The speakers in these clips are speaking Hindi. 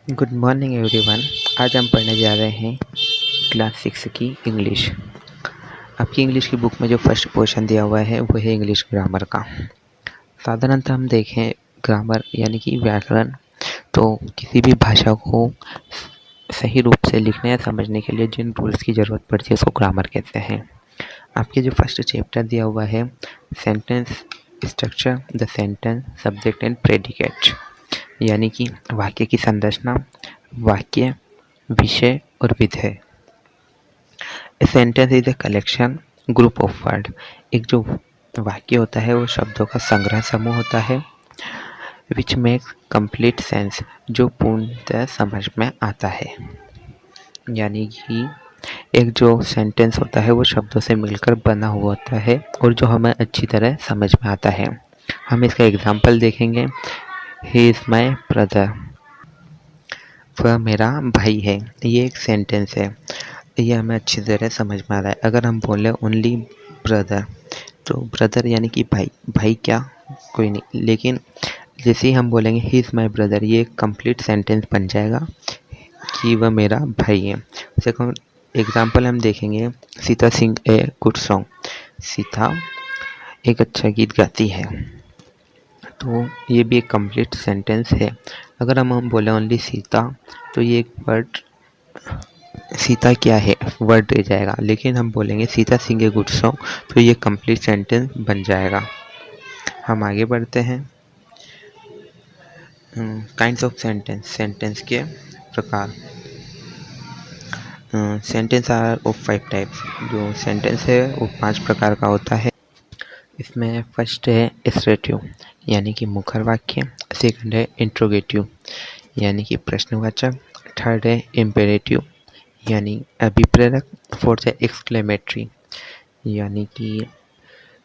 Good morning everyone. आज हम पढ़ने जा रहे हैं क्लास 6 की इंग्लिश। आपकी इंग्लिश की बुक में जो फर्स्ट पोर्शन दिया हुआ है वो है इंग्लिश ग्रामर का। साधारणतः हम देखें ग्रामर यानी कि व्याकरण, तो किसी भी भाषा को सही रूप से लिखने या समझने के लिए जिन रूल्स की ज़रूरत पड़ती है उसको ग्रामर कहते हैं। आपके जो फर्स्ट चैप्टर दिया हुआ है sentence structure, the sentence, subject and predicate, यानी कि वाक्य की संरचना, वाक्य, विषय और विधेय। A sentence is a collection group of word. एक जो वाक्य होता है वो शब्दों का संग्रह समूह होता है। विच मेक्स कंप्लीट सेंस, जो पूर्णतः समझ में आता है। यानी कि एक जो सेंटेंस होता है वो शब्दों से मिलकर बना हुआ होता है और जो हमें अच्छी तरह समझ में आता है। हम इसका एग्जाम्पल देखेंगे। ही इज़ माई ब्रदर, वह मेरा भाई है। ये एक सेंटेंस है, ये हमें अच्छी तरह समझ में आ रहा है। अगर हम बोले ओनली ब्रदर, तो ब्रदर यानी कि भाई, भाई क्या कोई नहीं, लेकिन जैसे ही हम बोलेंगे ही इज़ माई ब्रदर, ये एक कंप्लीट सेंटेंस बन जाएगा कि वह मेरा भाई है। सेकंड एग्जाम्पल हम देखेंगे, सीता सिंग ए गुड सॉन्ग। सीता एक अच्छा गीत गाती है, तो ये भी एक कंप्लीट सेंटेंस है। अगर हम बोले ओनली सीता, तो ये एक वर्ड सीता क्या है वर्ड रह जाएगा, लेकिन हम बोलेंगे सीता सिंग ए गुड सॉन्ग, तो ये कंप्लीट सेंटेंस बन जाएगा। हम आगे बढ़ते हैं। काइंड्स ऑफ सेंटेंस, सेंटेंस के प्रकार। Sentence are of 5 types. जो सेंटेंस है वो 5 प्रकार का होता है। इसमें फर्स्ट है एसरेटिव यानी कि मुखर वाक्य। सेकंड है इंट्रोगेटिव यानी कि प्रश्नवाचक। थर्ड है इम्पेरेटिव यानी अभिप्रेरक। फोर्थ है एक्सक्लेमेटरी यानी कि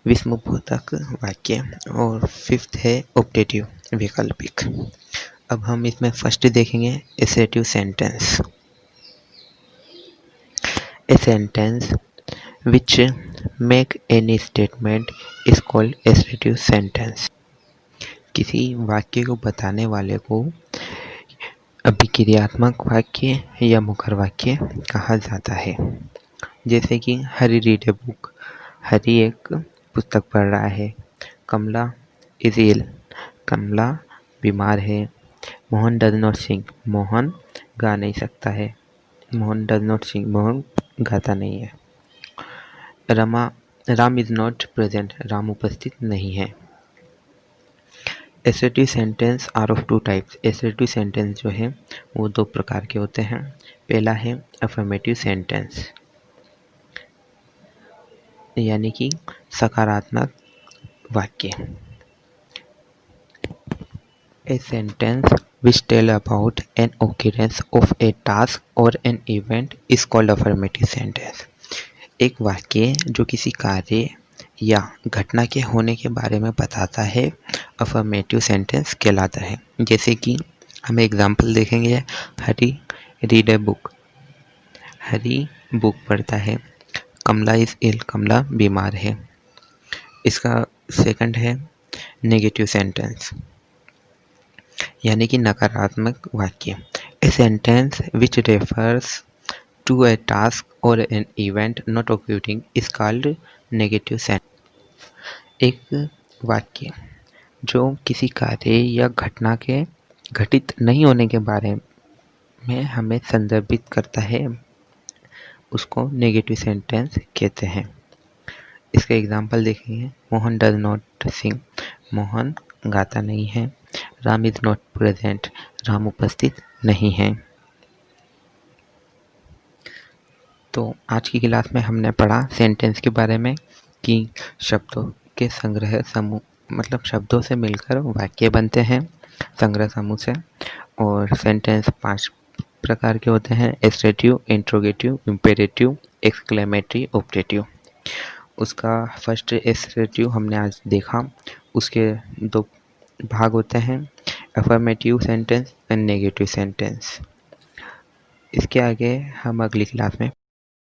विस्मयबोधक वाक्य। और फिफ्थ है ऑप्टेटिव वैकल्पिक। अब हम इसमें फर्स्ट देखेंगे assertive sentence. A sentence which make any statement is called assertive sentence। किसी वाक्य को बताने वाले को अभिक्रियात्मक वाक्य या मुखर वाक्य कहा जाता है। जैसे कि हरी रीड ए बुक, हरी एक पुस्तक पढ़ रहा है। कमला इज इल, कमला बीमार है। Mohan does not sing, Mohan गा नहीं सकता है। Mohan does not sing, Mohan गाता नहीं है। Ram is not present, Ram उपस्थित नहीं है। Assertive sentence are of 2 types. Assertive sentence जो है वो 2 प्रकार के होते हैं। पहला है अफर्मेटिव सेंटेंस यानी कि सकारात्मक वाक्य। A sentence which tell about an occurrence of a task or an event is called affirmative sentence। एक वाक्य जो किसी कार्य या घटना के होने के बारे में बताता है अफर्मेटिव सेंटेंस कहलाता है। जैसे कि हम एग्जाम्पल देखेंगे, Hari read a book, Hari book पढ़ता है। कमला इज इल, कमला बीमार है। इसका सेकंड है नेगेटिव सेंटेंस यानी कि नकारात्मक वाक्य। A sentence which refers to a task or an event not occurring is called negative sentence। एक वाक्य जो किसी कार्य या घटना के घटित नहीं होने के बारे में हमें संदर्भित करता है उसको नेगेटिव सेंटेंस कहते हैं। इसका एग्जाम्पल देखेंगे, Mohan does not sing, Mohan गाता नहीं है। Ram is not present, Ram उपस्थित नहीं है। तो आज की क्लास में हमने पढ़ा सेंटेंस के बारे में कि शब्दों के संग्रह समूह, मतलब शब्दों से मिलकर वाक्य बनते हैं संग्रह समूह से। और सेंटेंस 5 प्रकार के होते हैं, assertive, interrogative, imperative, exclamatory, optative. उसका फर्स्ट एसरेटिव हमने आज देखा। उसके 2 भाग होते हैं, affirmative sentence and negative sentence. इसके आगे हम अगली क्लास में